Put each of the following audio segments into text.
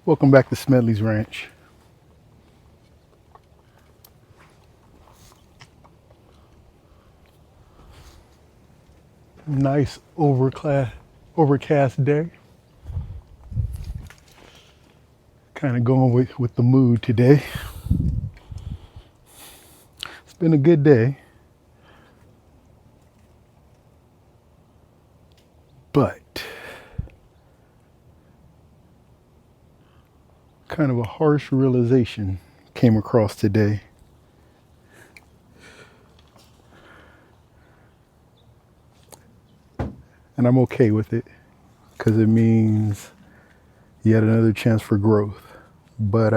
Welcome back to Smedley's Ranch. Nice overcast day. Kind of going with the mood today. It's been a good day, but kind of a harsh realization came across today. And I'm okay with it because it means yet another chance for growth. But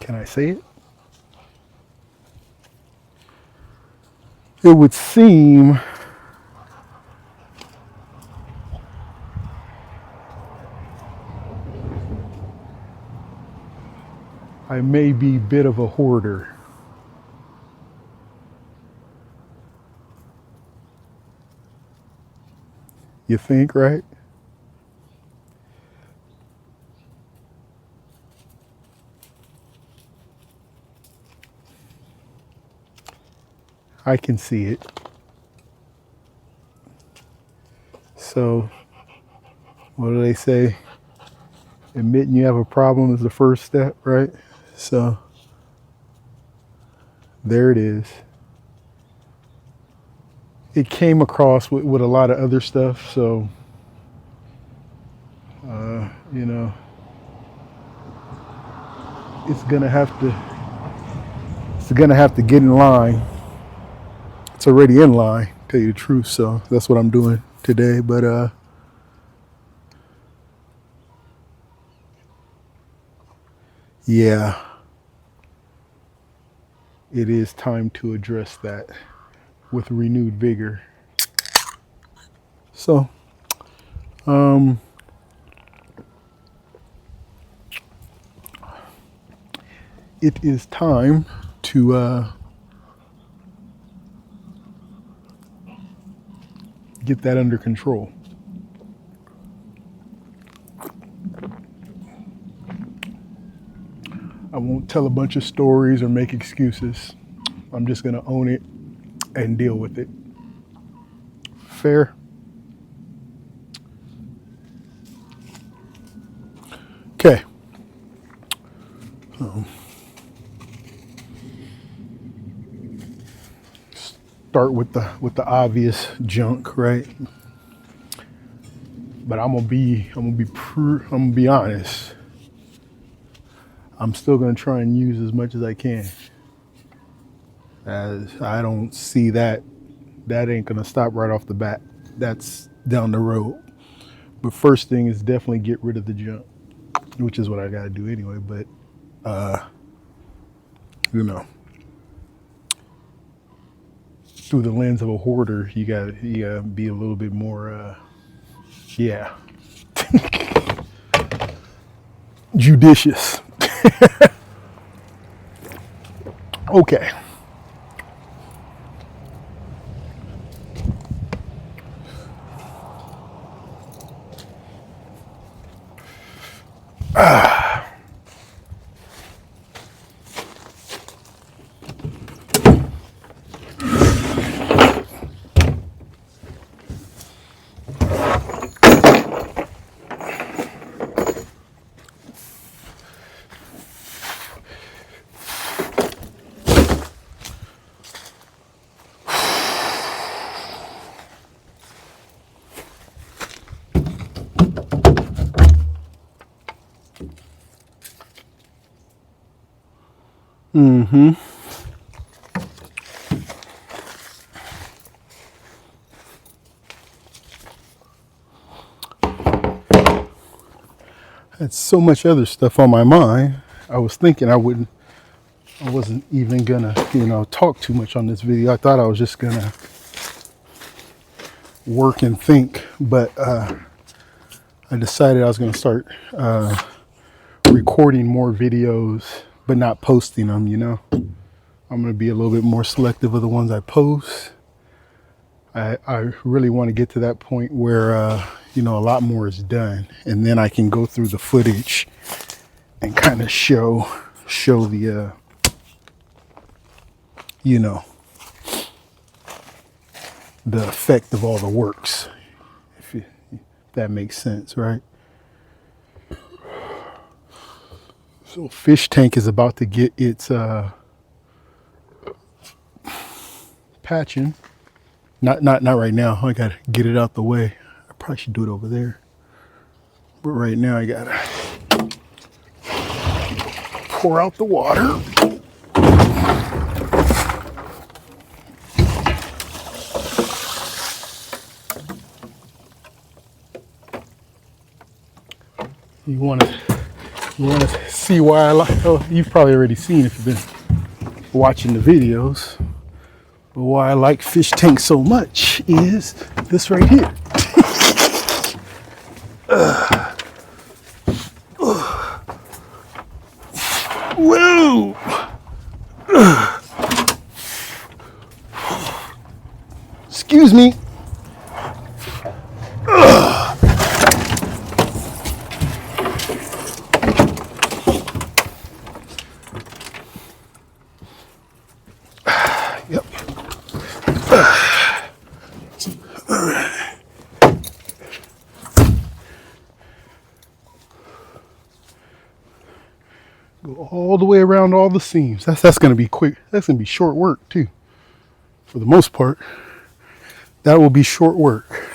can I say it? It would seem I may be a bit of a hoarder. You think, right? I can see it. So, what do they say? Admitting you have a problem is the first step, right? So, there it is. It came across with a lot of other stuff, so, you know, it's gonna have to get in line. It's already in line, to tell you the truth, so that's what I'm doing today. But yeah, it is time to address that with renewed vigor. So, it is time to get that under control. I won't tell a bunch of stories or make excuses. I'm just gonna own it and deal with it. Fair? Okay. Start with the obvious junk, right? But I'm gonna be honest. I'm still gonna try and use as much as I can. As I don't see that ain't gonna stop right off the bat. That's down the road. But first thing is definitely get rid of the junk, which is what I gotta do anyway. But you know, through the lens of a hoarder, you gotta be a little bit more, yeah, judicious. Okay. Mm-hmm. Had so much other stuff on my mind. I was thinking I wasn't even gonna, talk too much on this video. I thought I was just gonna work and think, but I decided I was going to start recording more videos, but not posting them, you know. I'm going to be a little bit more selective of the ones I post. I really want to get to that point where, you know, a lot more is done. And then I can go through the footage and kind of show the, you know, the effect of all the works, if that makes sense, right? So fish tank is about to get its patching. Not right now. I gotta get it out the way. I probably should do it over there. But right now I gotta pour out the water. You wanna see why I like, oh, you've probably already seen if you've been watching the videos. But why I like fish tank so much is this right here. Whoa! Excuse me. Yep. Go all the way around all the seams. That's going to be quick. That's going to be short work too. For the most part, that will be short work.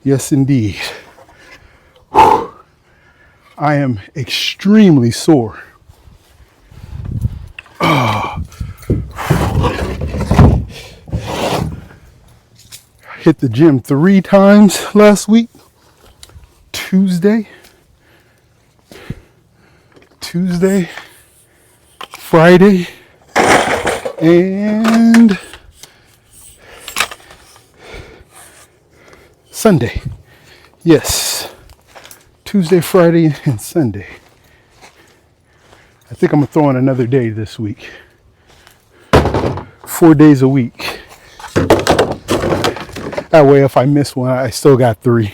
Yes, indeed. Whew. I am extremely sore. Hit the gym 3 times last week. Tuesday, Friday, and Sunday. Yes, Tuesday, Friday, and Sunday. I think I'm gonna throw in another day this week. 4 days a week. That way, if I miss one, I still got 3.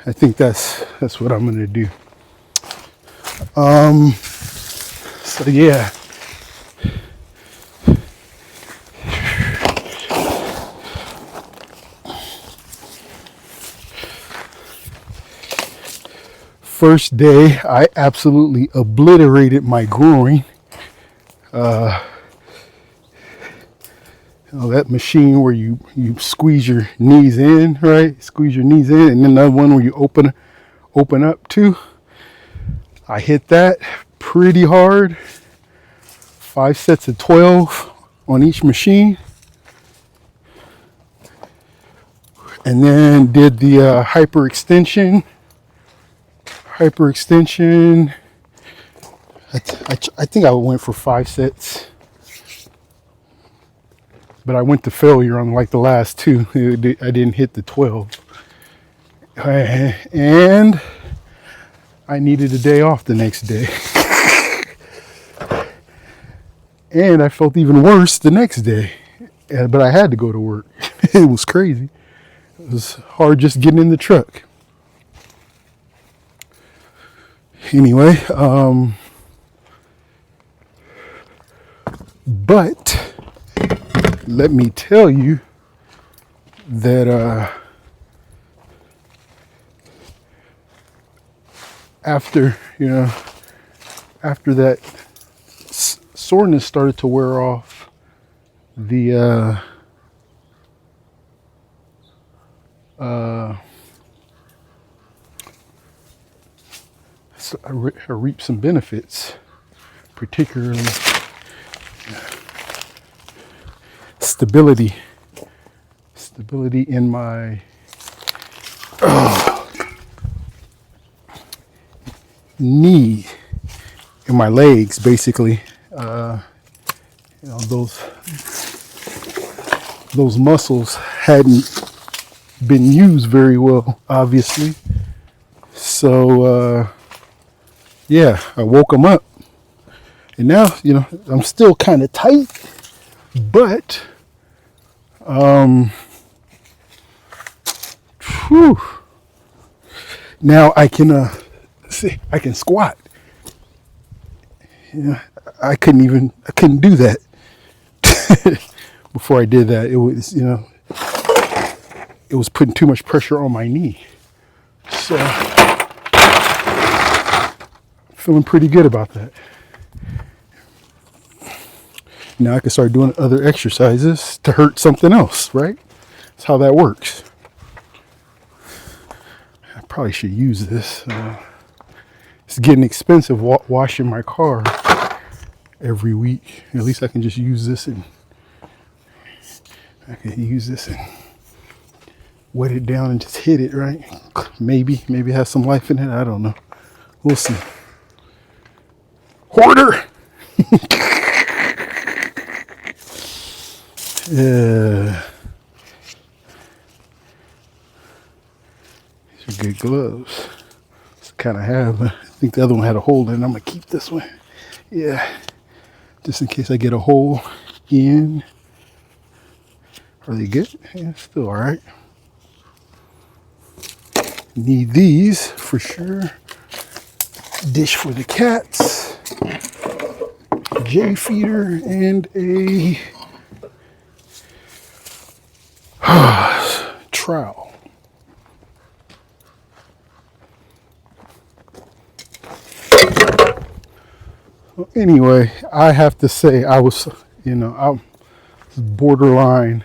I think that's what I'm gonna do. So yeah. First day, I absolutely obliterated my groin. You know, that machine where you squeeze your knees in, right? Squeeze your knees in, and then another one where you open up too. I hit that pretty hard. 5 sets of 12 on each machine. And then did the hyperextension. I think I went for 5 sets. But I went to failure on like the last 2. I didn't hit the 12. And I needed a day off the next day. And I felt even worse the next day. But I had to go to work. It was crazy. It was hard just getting in the truck. Anyway, but let me tell you that after that soreness started to wear off, so I reaped some benefits, particularly stability in my knee, in my legs, basically. Those muscles hadn't been used very well, obviously. So yeah, I woke them up, and now I'm still kind of tight, but whew, now I can see, I can squat. I couldn't do that before I did that. It was it was putting too much pressure on my knee. So feeling pretty good about that. Now I can start doing other exercises to hurt something else, right? That's how that works. I probably should use this. It's getting expensive washing my car every week. At least I can just use this and wet it down and just hit it, right? Maybe it has some life in it. I don't know. We'll see. Hoarder! These are good gloves. Kind of have. I think the other one had a hole in it. I'm going to keep this one. Yeah. Just in case I get a hole in. Are they good? Yeah, still all right. Need these for sure. Dish for the cats. J feeder and a trowel. Well, anyway, I have to say I was borderline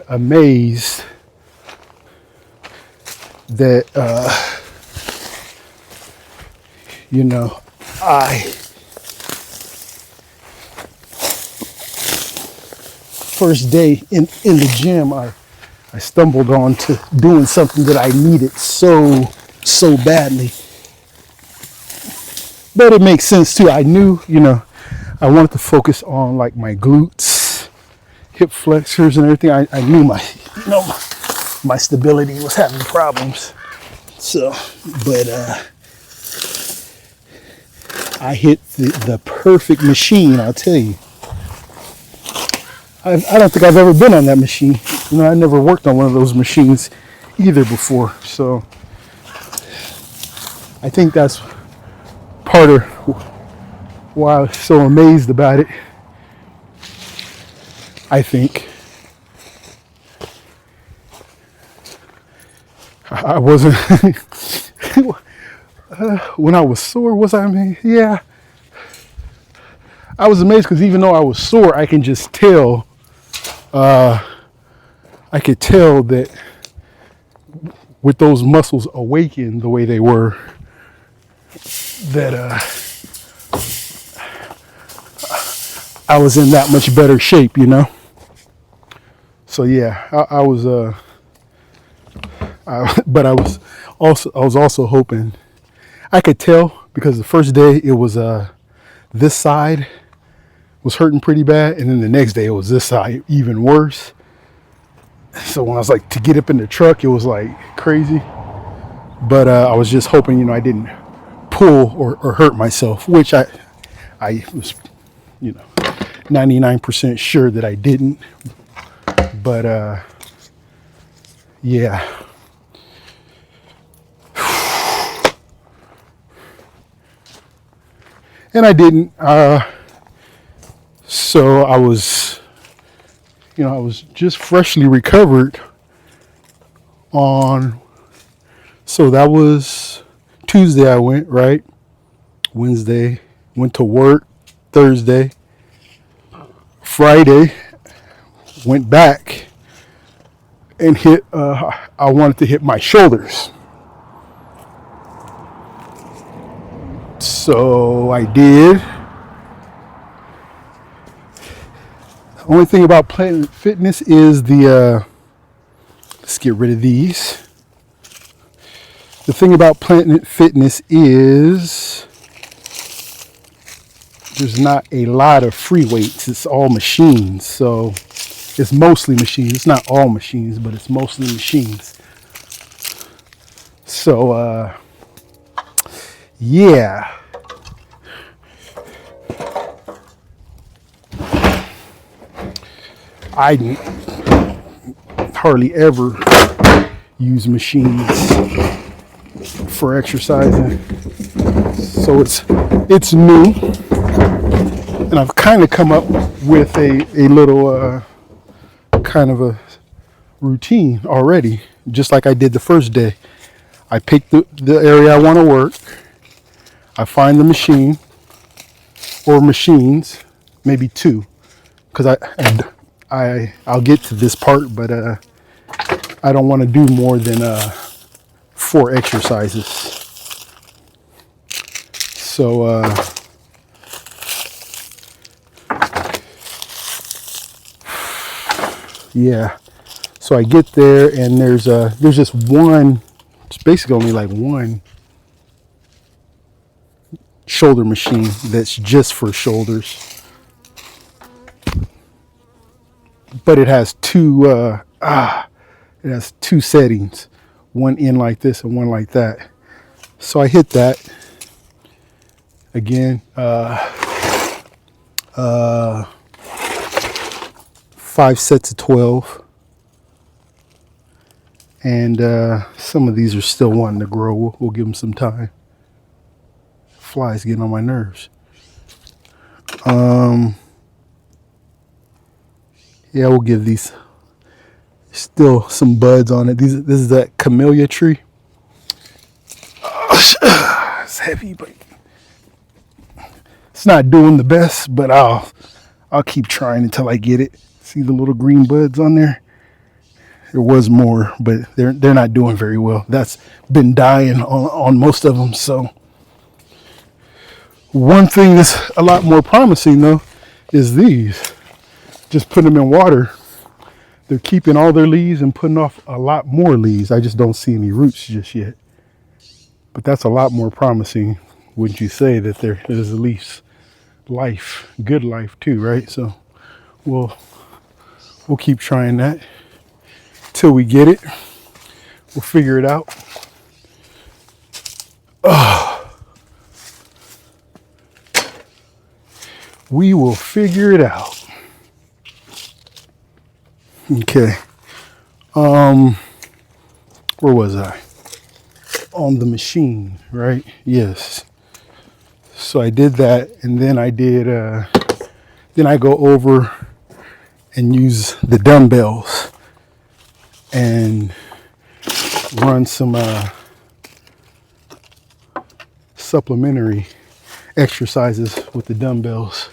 amazed that I first day in the gym I stumbled onto doing something that I needed so badly. But it makes sense too. I knew, I wanted to focus on like my glutes, hip flexors and everything. I knew my stability was having problems. So, but I hit the perfect machine, I'll tell you. I don't think I've ever been on that machine. I never worked on one of those machines either before. So I think that's part of why I was so amazed about it. I think I wasn't when I was sore, was I amazed? Yeah, I was amazed because even though I was sore, I can just tell. I could tell that with those muscles awakened the way they were, that I was in that much better shape, So yeah, I was. But I was also hoping. I could tell because the first day it was this side was hurting pretty bad, and then the next day it was this side even worse. So when I was like to get up in the truck, it was like crazy. But I was just hoping, I didn't pull or hurt myself, which I was, 99% sure that I didn't. But yeah. And I didn't. So I was, I was just freshly recovered on. So that was Tuesday I went, right? Wednesday, went to work. Thursday. Friday, went back and hit, I wanted to hit my shoulders. So I did. The only thing about Planet Fitness is let's get rid of these. The thing about Planet Fitness is there's not a lot of free weights. It's all machines. So It's mostly machines. It's not all machines, but it's mostly machines. So, yeah. I hardly ever use machines for exercising. So it's new. And I've kind of come up with a little kind of a routine already, just like I did the first day. I pick the area I want to work. I find the machine or machines, maybe two, because I'll get to this part, but I don't want to do more than 4 exercises. So yeah, so I get there and there's just one. It's basically only like one shoulder machine that's just for shoulders, but it has two settings, one in like this and one like that. So I hit that again, 5 sets of 12, and some of these are still wanting to grow. We'll give them some time. Flies getting on my nerves. Yeah, we'll give these still some buds on it. This is that camellia tree. It's heavy, but it's not doing the best. But I'll keep trying until I get it. See the little green buds on there? There was more, but they're not doing very well. That's been dying on most of them. So one thing that's a lot more promising though is these. Just put them in water. They're keeping all their leaves and putting off a lot more leaves. I just don't see any roots just yet. But that's a lot more promising, wouldn't you say, that there is at least life, good life too, right? So we'll keep trying that till we get it. We'll figure it out. We will figure it out. Okay. Where was I? On the machine, right? Yes. So I did that, and then I go over and use the dumbbells and run some supplementary exercises with the dumbbells.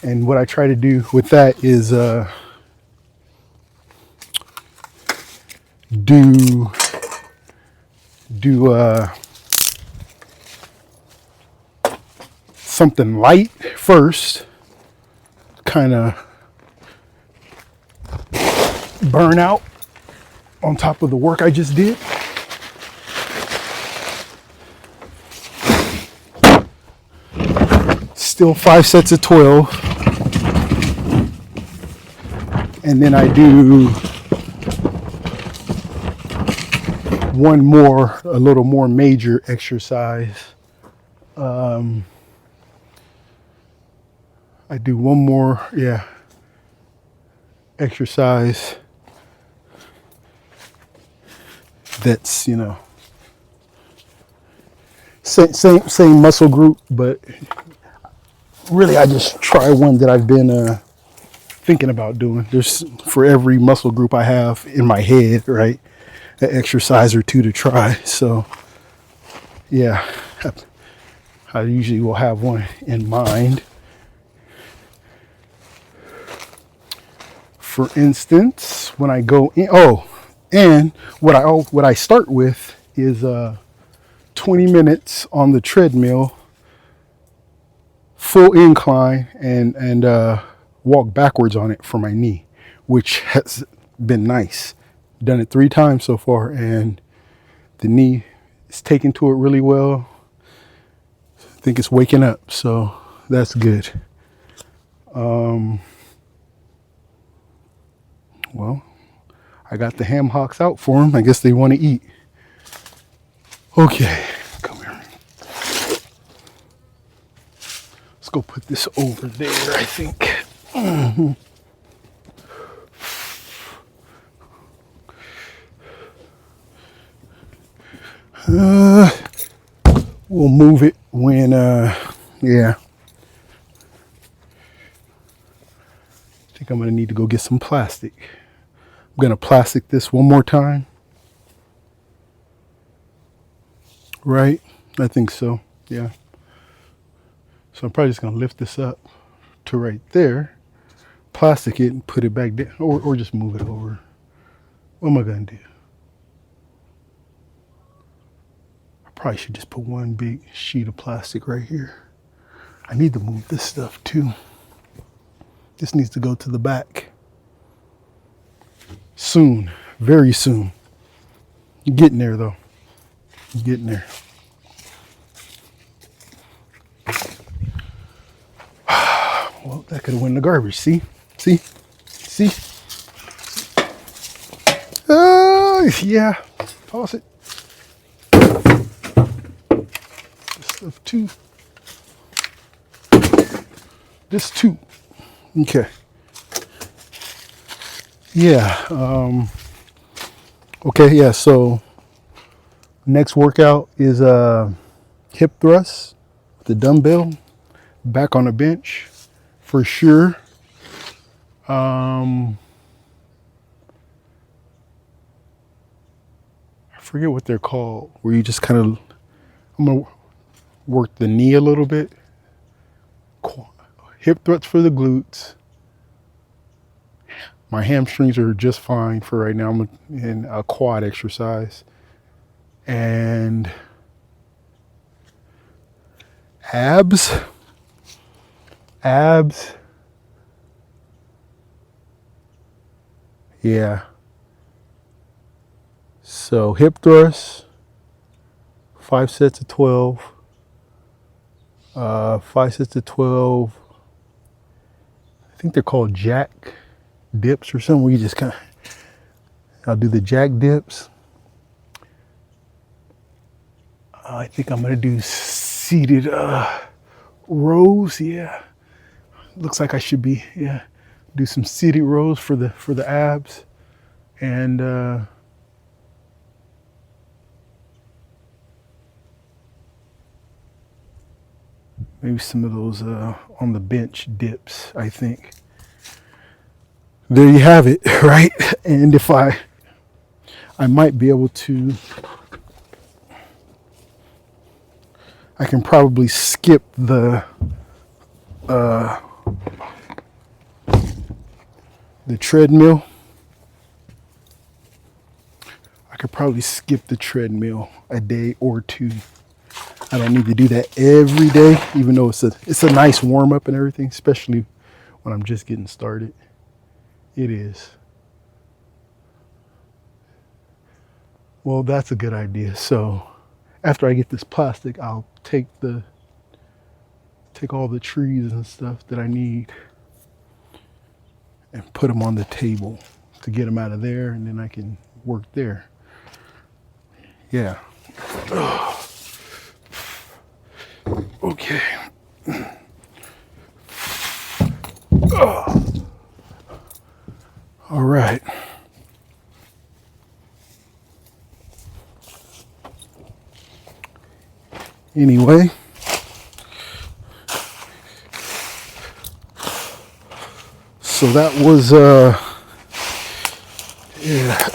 And what I try to do with that is do something light first, kind of burn out on top of the work I just did. Still 5 sets of 12. And then I do one more, a little more major exercise. I do one more, exercise that's, same muscle group, but really I just try one that I've been thinking about doing. There's, for every muscle group I have in my head, right, an exercise or two to try. So yeah, I usually will have one in mind. For instance, when I go in, and what I start with is 20 minutes on the treadmill, full incline, and walk backwards on it for my knee, which has been nice. Done it 3 times so far, and the knee is taking to it really well. I think it's waking up, so that's good. Well, I got the ham hocks out for them. I guess they want to eat. Okay, come here. Let's go put this over there, I think. We'll move it when, yeah. I think I'm gonna need to go get some plastic. I'm gonna plastic this one more time. Right? I think so, yeah. So I'm probably just gonna lift this up to right there, plastic it and put it back down, or just move it over. What am I gonna do? I probably should just put one big sheet of plastic right here. I need to move this stuff too. This needs to go to the back. Soon, very soon. You're getting there though. You're getting there. Well, that could have went in the garbage. See? See? See? Yeah. Toss it. This stuff too. This too. Okay. Yeah. Okay, yeah, so next workout is hip thrust with the dumbbell, back on the bench for sure. I forget what they're called, where you just kind of, I'm gonna work the knee a little bit. Hip thrusts for the glutes. My hamstrings are just fine for right now. I'm in a quad exercise. And abs. Yeah. So hip thrusts, 5 sets of 12. 5 sets of 12. I think they're called jack dips or something, where you just kind of, I'll do the jack dips. I think I'm gonna do seated rows. Yeah, looks like I should be. Yeah, do some seated rows for the abs, and maybe some of those on the bench dips, I think. There you have it, right? And if I might be able to, I can probably skip the treadmill. I could probably skip the treadmill a day or two. I don't need to do that every day, even though it's a nice warm up and everything, especially when I'm just getting started. It is. Well, that's a good idea. So after I get this plastic, I'll take all the trees and stuff that I need and put them on the table to get them out of there, and then I can work there. Yeah. Okay. All right. Anyway, so that was yeah.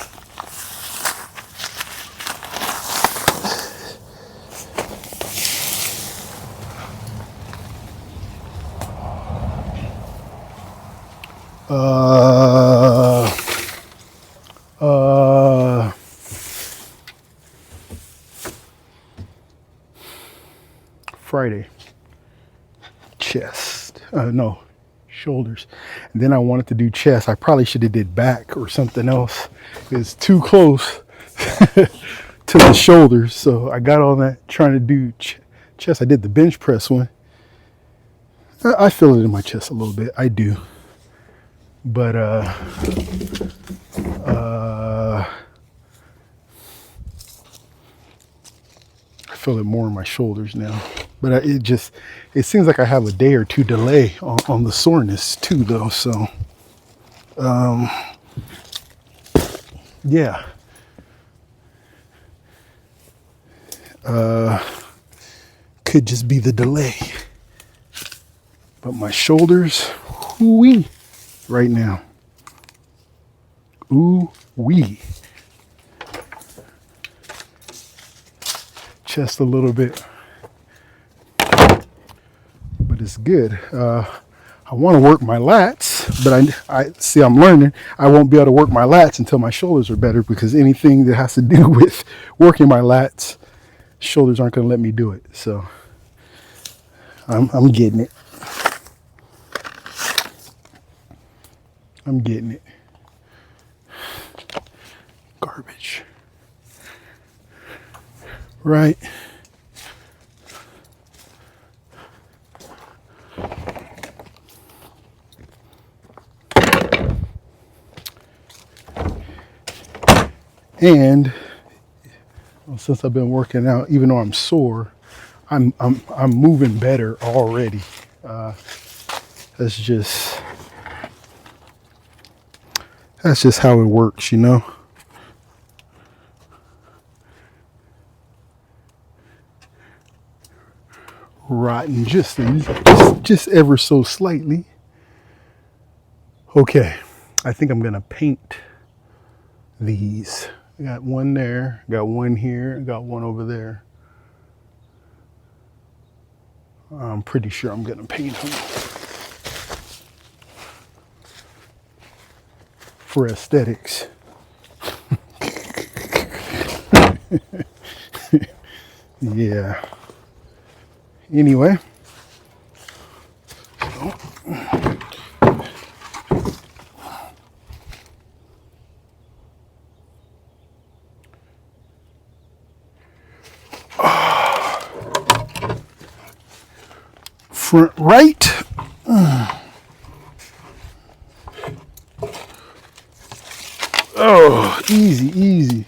Friday, chest, no, shoulders. And then I wanted to do chest. I probably should have did back or something else. It's too close to the shoulders. So I got on that trying to do chest. I did the bench press one. I feel it in my chest a little bit. I do. But uh, I feel it more in my shoulders now. But it seems like I have a day or two delay on the soreness too, though. So, yeah. Could just be the delay. But my shoulders, ooh-wee, right now. Ooh-wee. Chest a little bit. But it's good. I want to work my lats, but I see I'm learning. I won't be able to work my lats until my shoulders are better, because anything that has to do with working my lats, shoulders aren't going to let me do it. So I'm getting it. I'm getting it. Garbage. Right. And since I've been working out, even though I'm sore, I'm moving better already. That's just how it works, you know. Rotten just ever so slightly. Okay, I think I'm gonna paint these. I got one there, got one here, got one over there. I'm pretty sure I'm gonna paint them for aesthetics. Yeah. Anyway. Front right. Oh, easy, easy.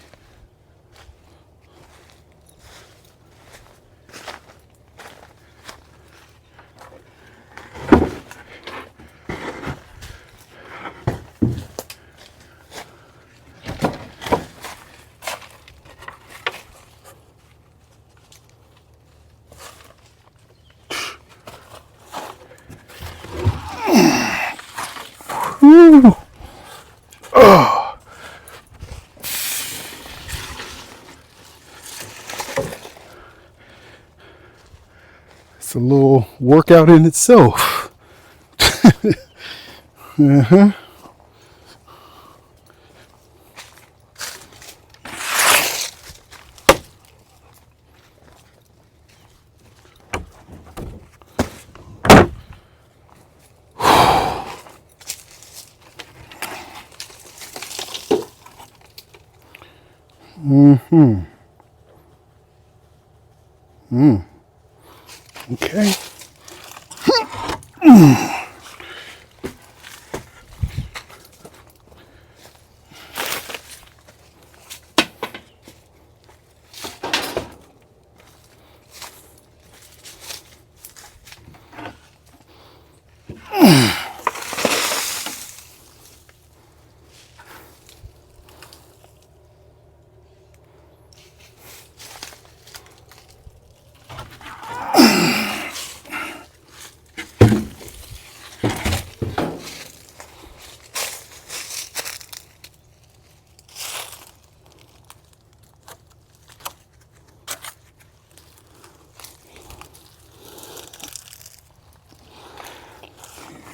Whew. Oh. It's a little workout in itself. Uh-huh. Mm-hmm. Okay.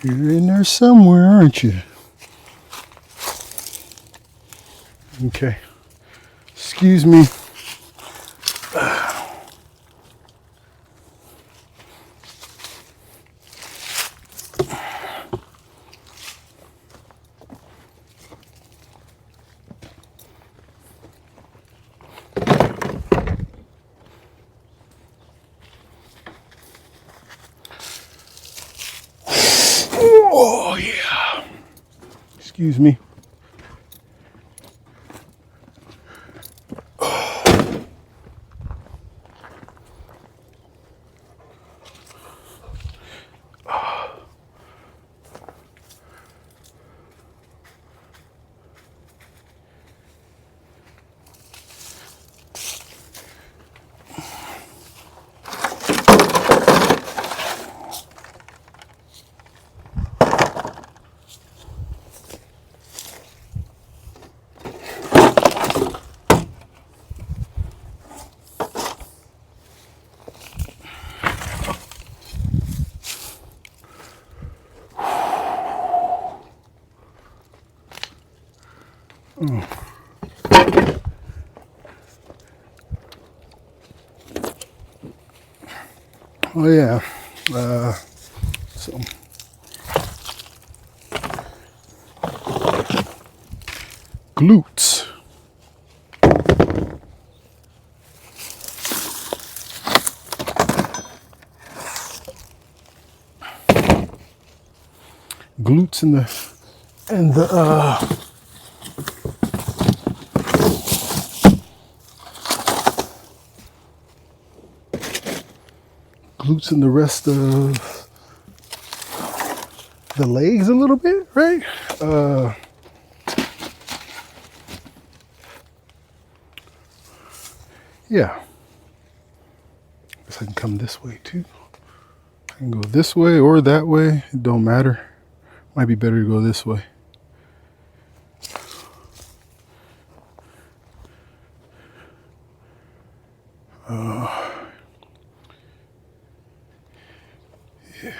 You're in there somewhere, aren't you? Okay. Excuse me. Oh, yeah. Excuse me. Oh yeah. So glutes. Glutes and the glutes and the rest of the legs a little bit, right? Yeah. Guess I can come this way too. I can go this way or that way. It don't matter. Might be better to go this way. Yeah.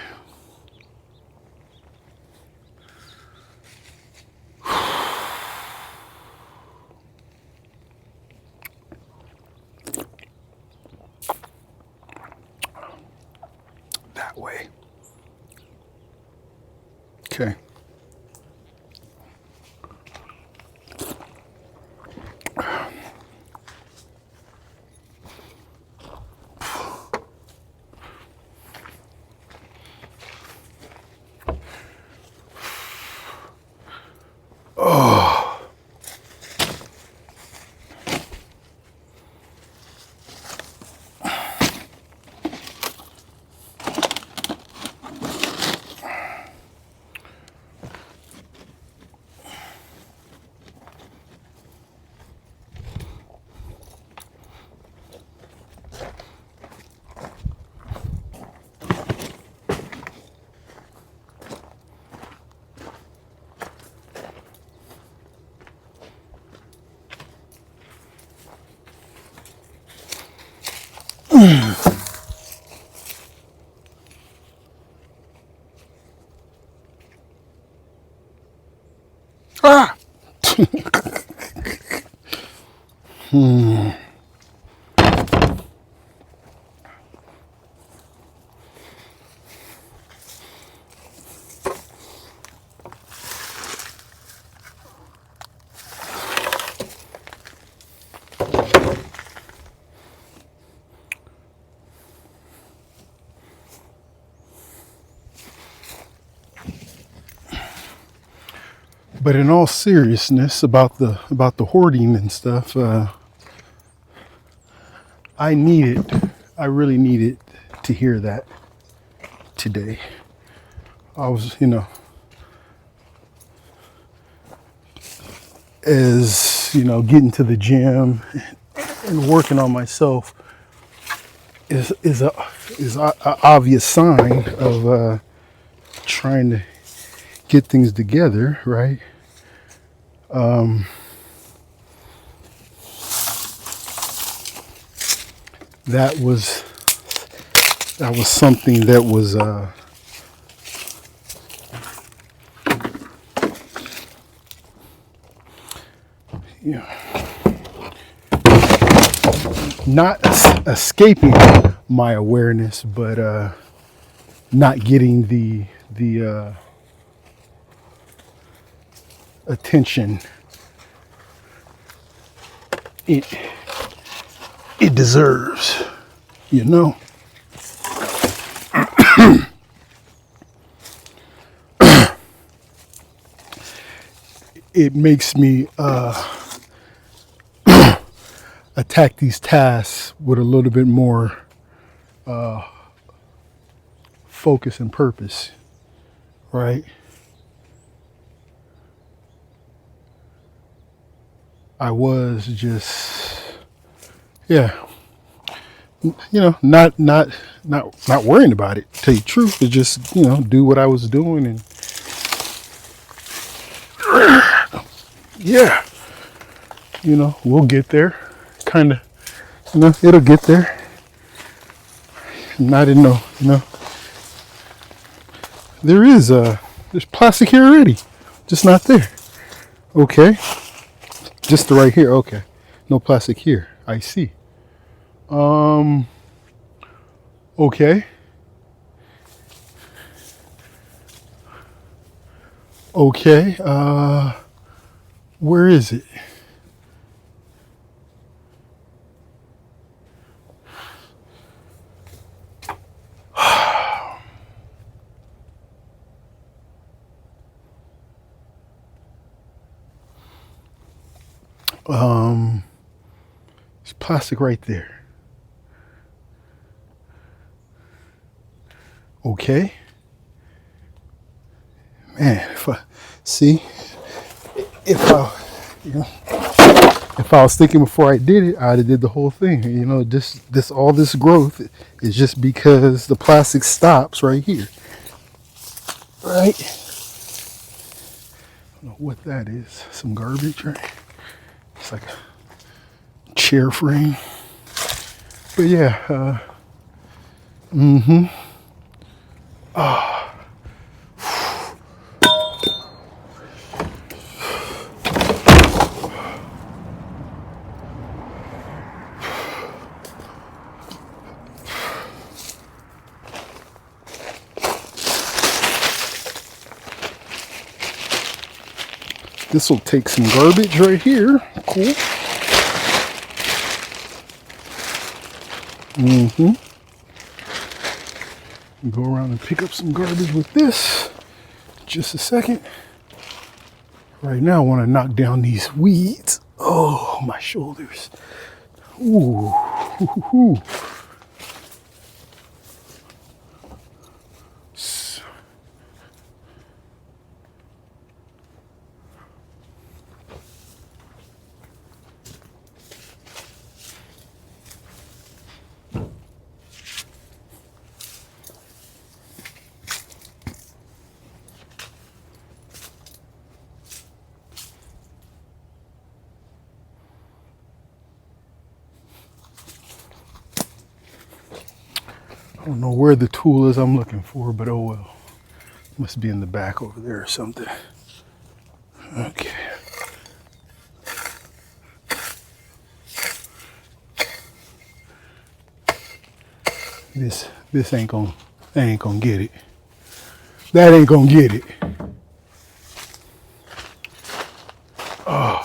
That way. Okay. Ah! But in all seriousness about the hoarding and stuff, I really needed to hear that today. I was, as getting to the gym and working on myself is a obvious sign of trying to get things together, right? That was something that was not escaping my awareness, but not getting the attention it deserves, it makes me attack these tasks with a little bit more focus and purpose, right? I was just, yeah, not worrying about it. To tell you the truth, to just do what I was doing, and yeah, we'll get there. Kind of, it'll get there. And I didn't know, there's plastic here already, just not there. Okay, just right here. Okay, no plastic here. I see. Okay. Okay. Where is it? There's plastic right there. Okay. Man, if I was thinking before I did it, I'd have did the whole thing. All this growth is just because the plastic stops right here. Right? I don't know what that is. Some garbage, right? It's like a chair frame. But yeah, this will take some garbage right here. Cool. Go around and pick up some garbage with this. Just a second. Right now, I want to knock down these weeds. Oh, my shoulders. Ooh. Ooh. I don't know where the tool is I'm looking for, but oh well. Must be in the back over there or something. Okay. This ain't gonna get it. That ain't gonna get it. Oh.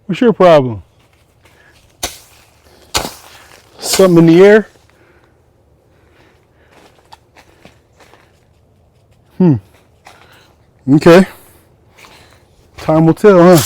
What's your problem? Something in the air? Okay. Time will tell, huh?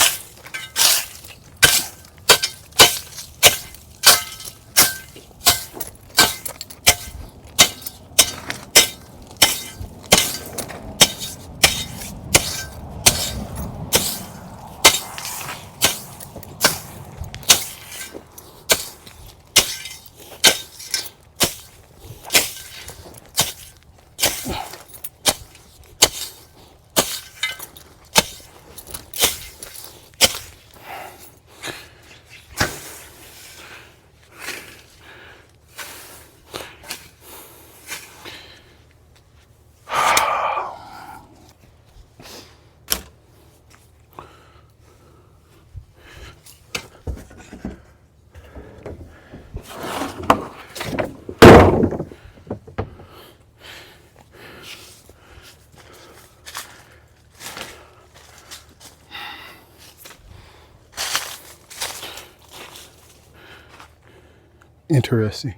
interesting.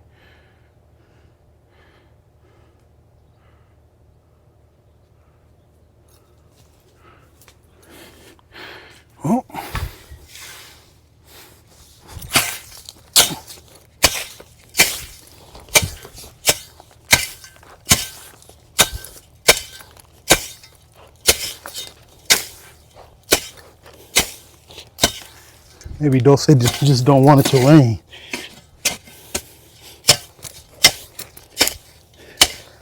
Oh. Maybe Dulce just don't want it to rain.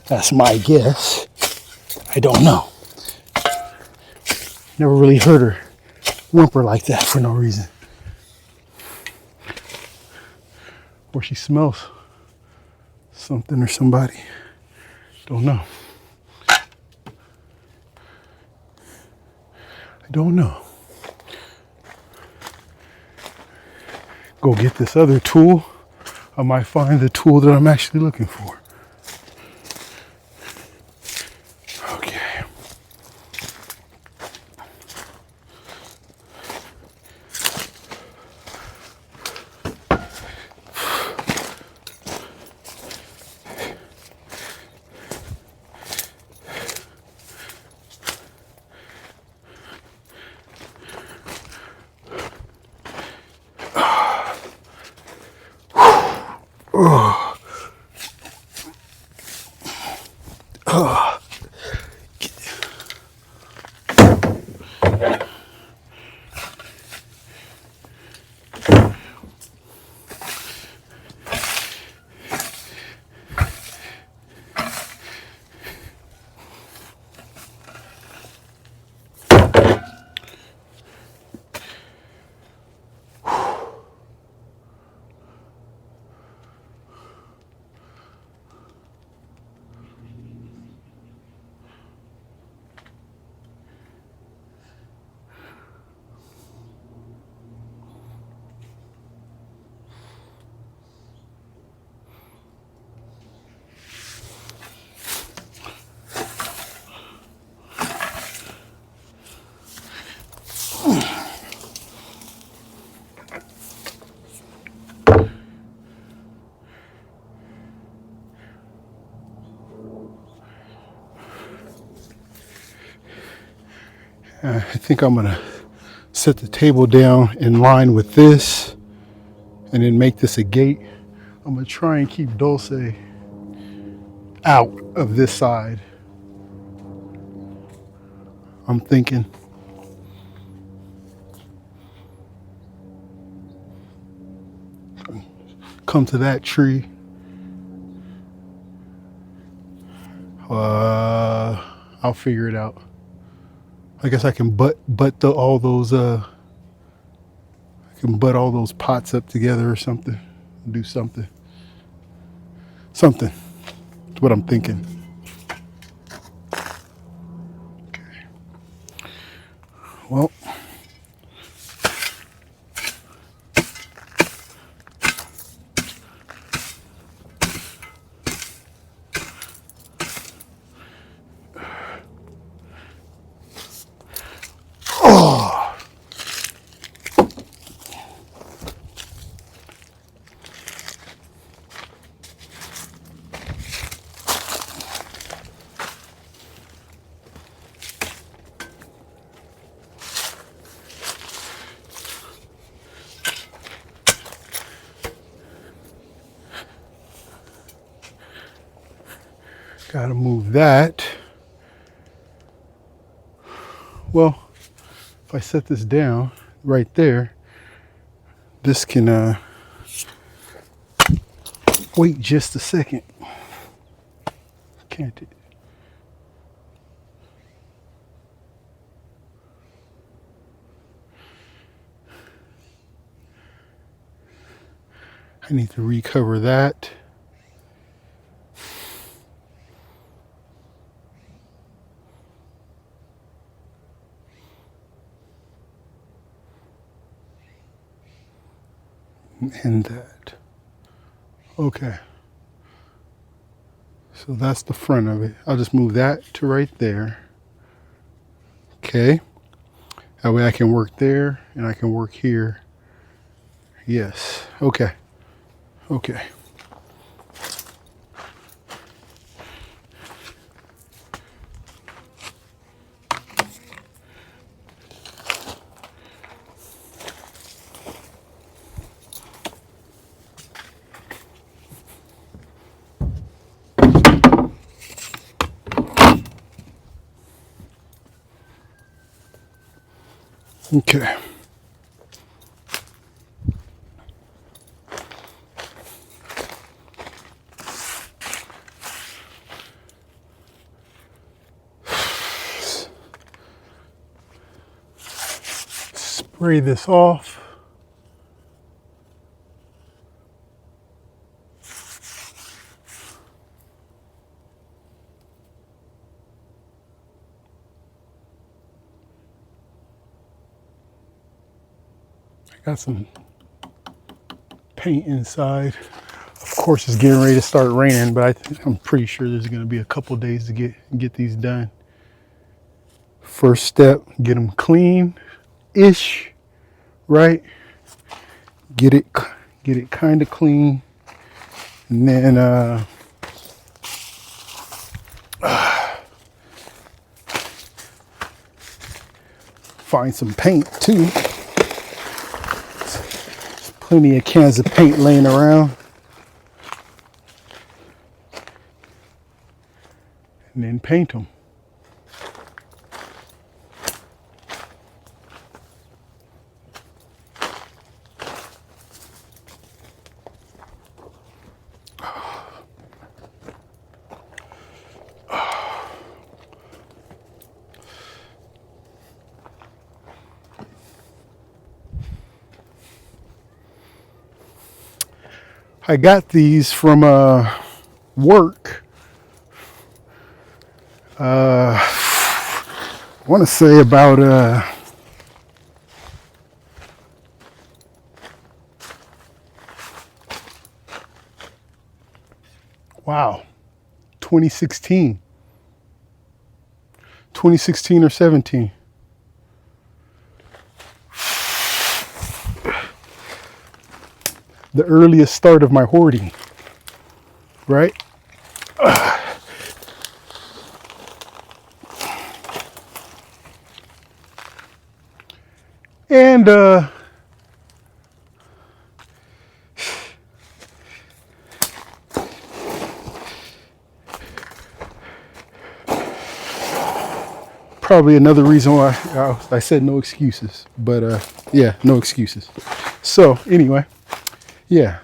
That's my guess. I don't know. Never really heard her whimper like that for no reason. Or she smells something or somebody. Don't know. I don't know. Go get this other tool. I might find the tool that I'm actually looking for. Okay. I think I'm gonna set the table down in line with this and then make this a gate. I'm gonna try and keep Dulce out of this side. I'm thinking. Come to that tree. I'll figure it out. I guess I can butt all those all those pots up together or something. Do something. Something. That's what I'm thinking. Okay. Well. Oh. Gotta move that. Well, if I set this down right there, this can wait just a second. Can't it? I need to recover that. And that. Okay. So that's the front of it. I'll just move that to right there. Okay. That way I can work there and I can work here. Yes. Okay. Okay. Okay. Spray this off. Got some paint inside. Of course, it's getting ready to start raining, but I'm pretty sure there's going to be a couple days to get these done. First step, get them clean-ish, right? Get it kind of clean, and then find some paint too. Plenty of cans of paint laying around. And then paint them. I got these from work. I want to say about wow, 2016 or 17. The earliest start of my hoarding, right? And probably another reason why I said no excuses, but yeah, no excuses. So anyway, yeah,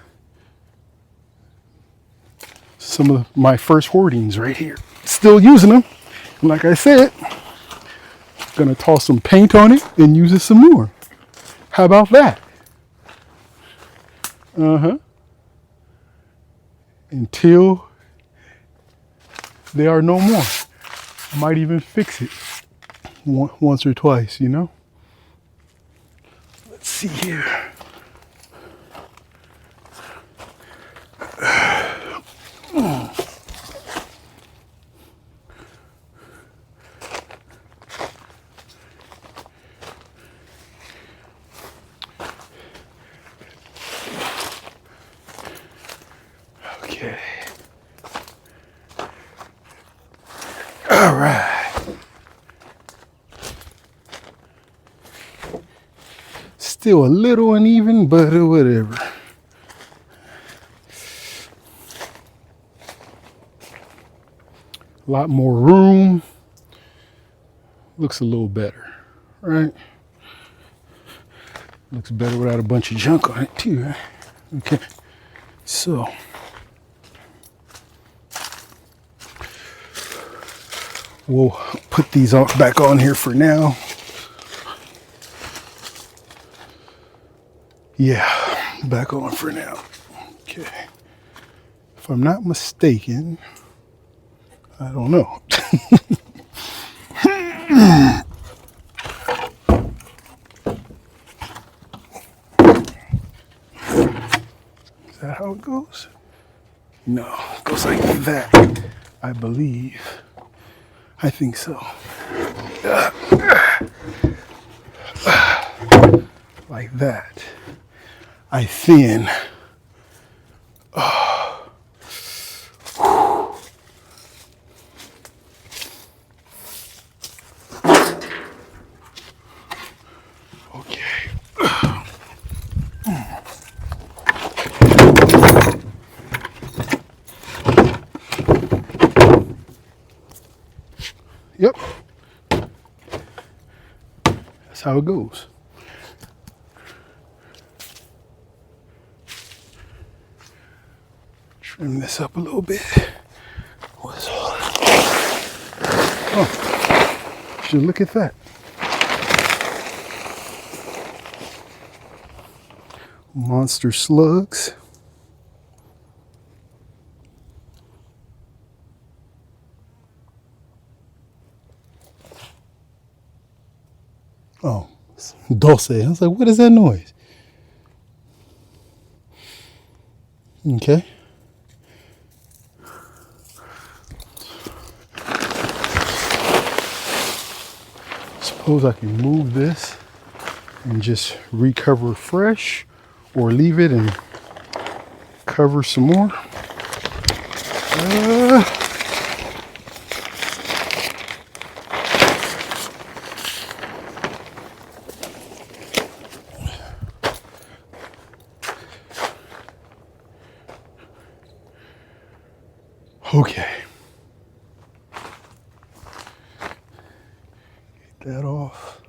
some of my first hoardings right here. Still using them. And like I said, gonna toss some paint on it and use it some more. How about that? Until they are no more. I might even fix it once or twice, you know? Let's see here. Okay. All right. Still a little uneven, but whatever. A lot more room. Looks a little better, right? Looks better without a bunch of junk on it too, right? Okay. So we'll put these back on here for now. Yeah, back on for now. Okay. If I'm not mistaken, I don't know. Is that how it goes? No, it goes like that, I believe. I think so. Like that. I thin. Okay. Yep. That's how it goes. Trim this up a little bit. What's all that? Oh, should look at that. Monster slugs. Oh, Dulce. I was like, what is that noise? Okay. Suppose I can move this and just recover fresh, or leave it and cover some more. Okay. Get that off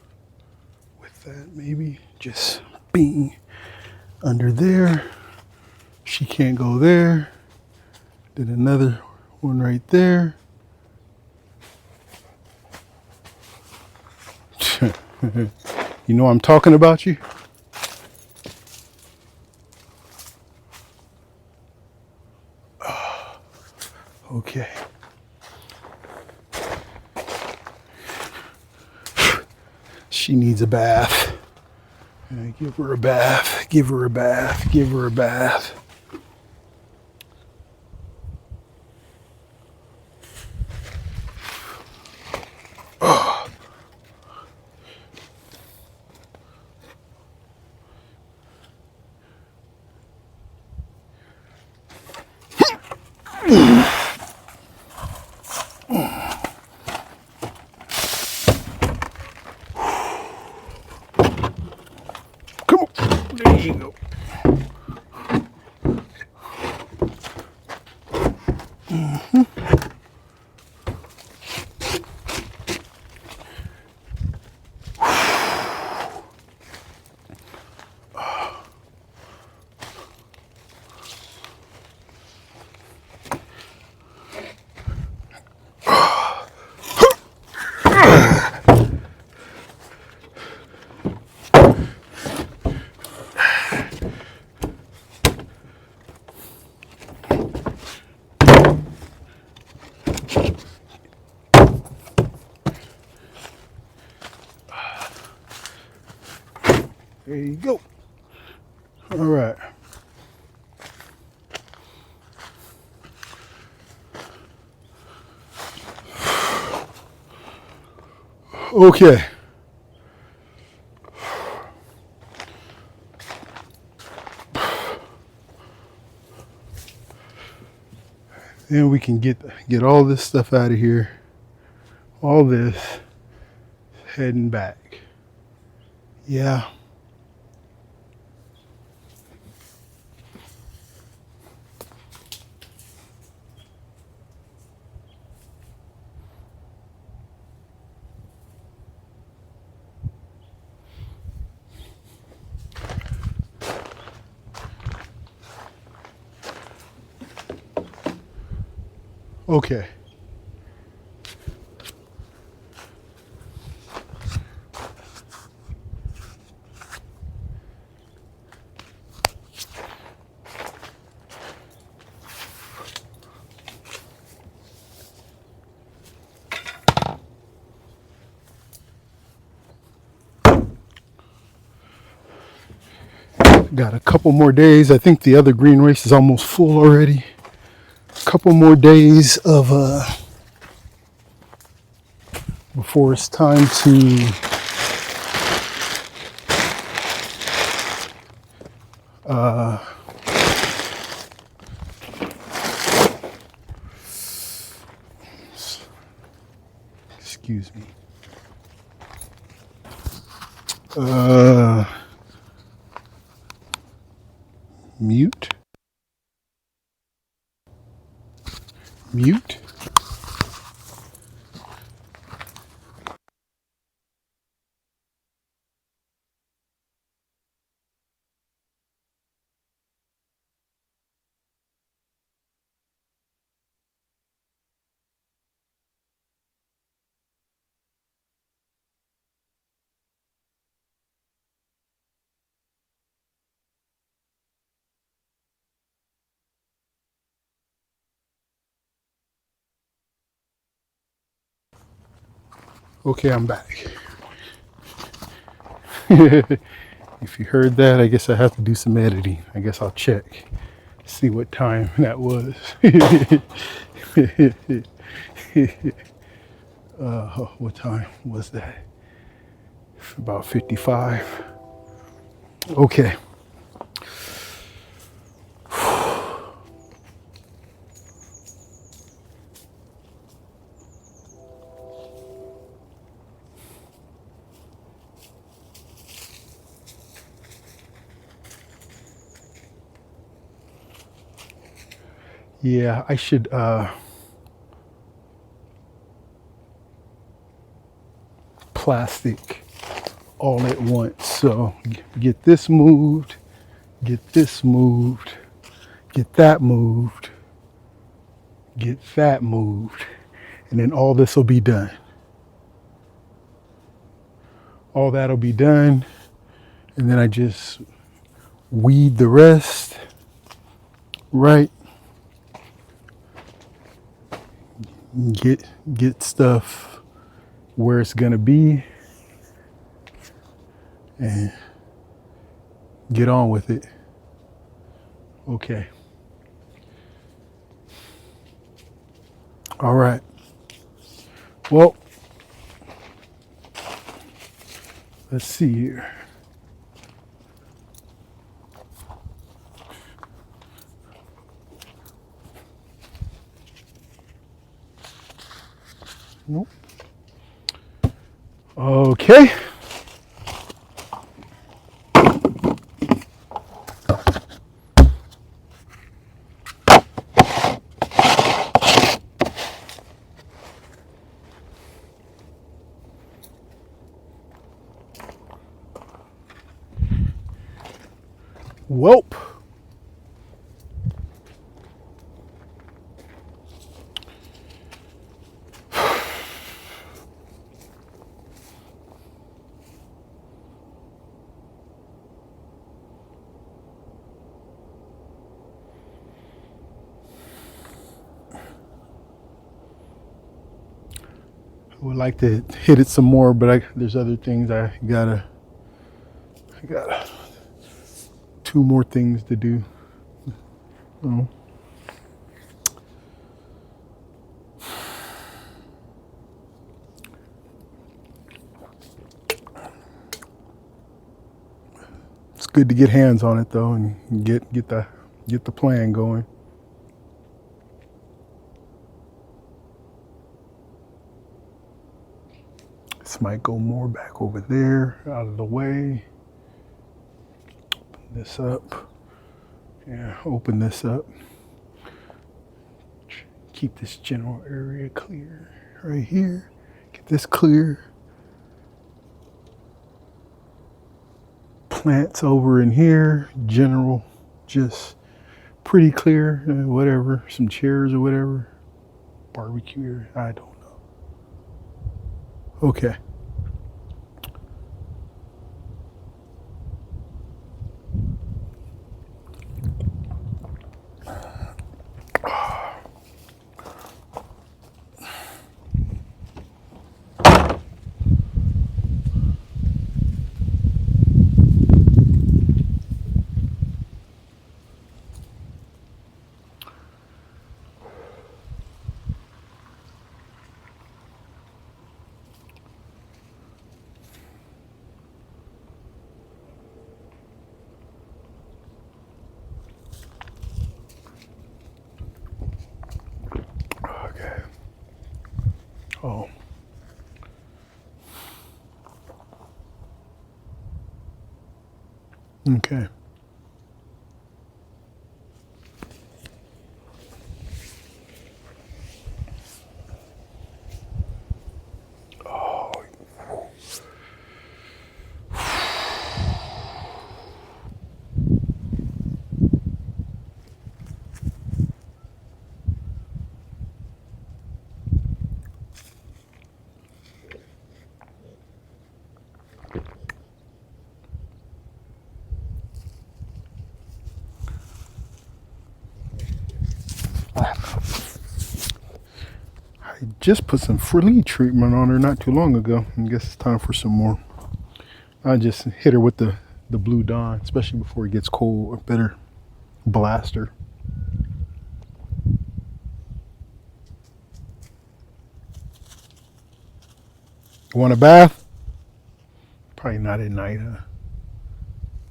with that, maybe just being under there. She can't go there. Then another one right there. You know I'm talking about you? Okay. She needs a bath. Give her a bath, give her a bath, give her a bath. Come on. There you go. There you go. All right. Okay. Then we can get all this stuff out of here. All this. Heading back. Yeah. Okay. Got a couple more days. I think the other green race is almost full already. A couple more days of before it's time to excuse me. Mute. Mute. Okay, I'm back. If you heard that, I guess I have to do some editing. I guess I'll check, see what time that was. What time was that? About 55. Okay. Yeah, I should plastic all at once. So get this moved, get this moved, get that moved, get that moved, and then all this will be done. All that'll be done, and then I just weed the rest, right? Get stuff where it's gonna be and get on with it. Okay. All right. Well, let's see here. Nope. Okay. Welp. I would like to hit it some more, but there's other things I got 2 more things to do. Oh. It's good to get hands on it though, and get the plan going. This might go more back over there, out of the way. Open this up. Yeah, open this up. Keep this general area clear right here. Get this clear. Plants over in here, general, just pretty clear, whatever, some chairs or whatever. Barbecue, I don't know. Okay. Okay. Oh. Okay. just put some flea treatment on her not too long ago. I guess it's time for some more. I just hit her with the Blue Dawn, especially before it gets cold. I better blast her. Want a bath? Probably not at night, huh?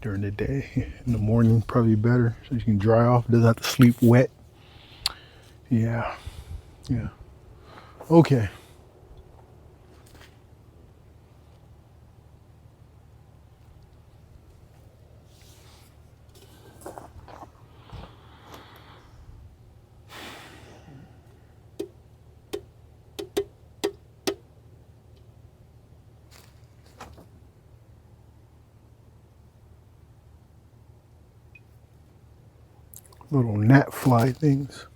During the day. In the morning, probably better. So you can dry off. Doesn't have to sleep wet. Yeah. Yeah. Okay. Little gnat fly things.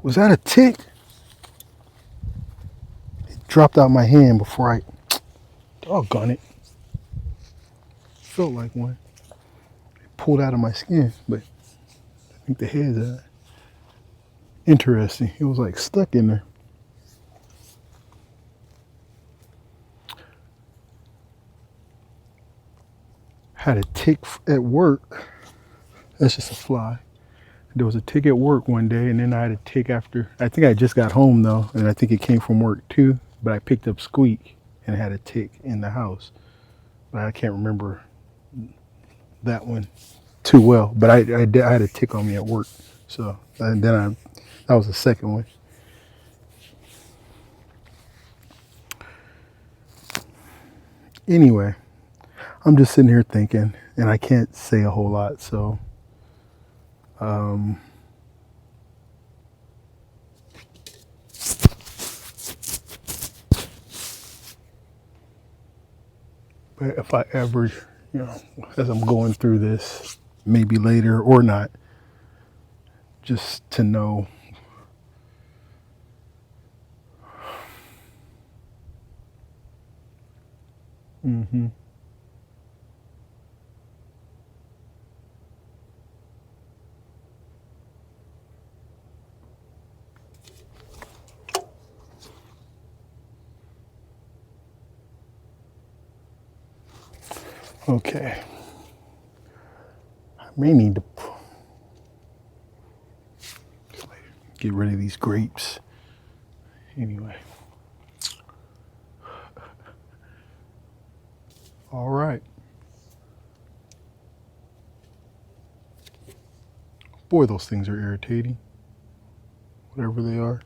Was that a tick? It dropped out my hand before I... Doggone it. Felt like one. It pulled out of my skin, but I think the head's interesting. It was like stuck in there. Had a tick at work. That's just a fly. There was a tick at work one day, and then I had a tick after. I think I just got home though, and I think it came from work too. But I picked up squeak and had a tick in the house. But I can't remember that one too well. But I had a tick on me at work. So and then that was the second one. Anyway, I'm just sitting here thinking, and I can't say a whole lot. So. But if I ever, as I'm going through this, maybe later or not, just to know okay, I may need to get rid of these grapes. Anyway. All right. Boy, those things are irritating. Whatever they are.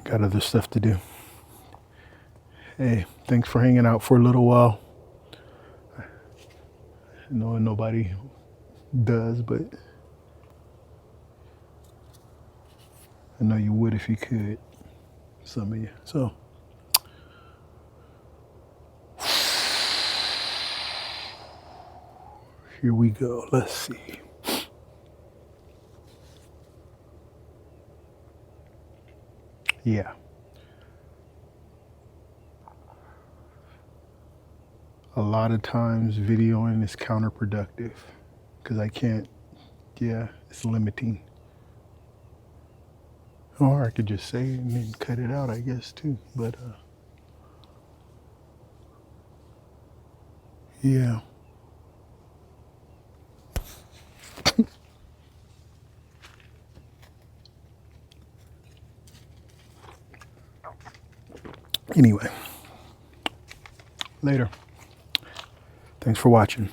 Got other stuff to do. Hey, thanks for hanging out for a little while. I know nobody does, but I know you would if you could. Some of you. So, here we go. Let's see. Yeah. A lot of times videoing is counterproductive because I can't, it's limiting. Or I could just say it and then cut it out, I guess, too. But, yeah. Anyway, later. Thanks for watching.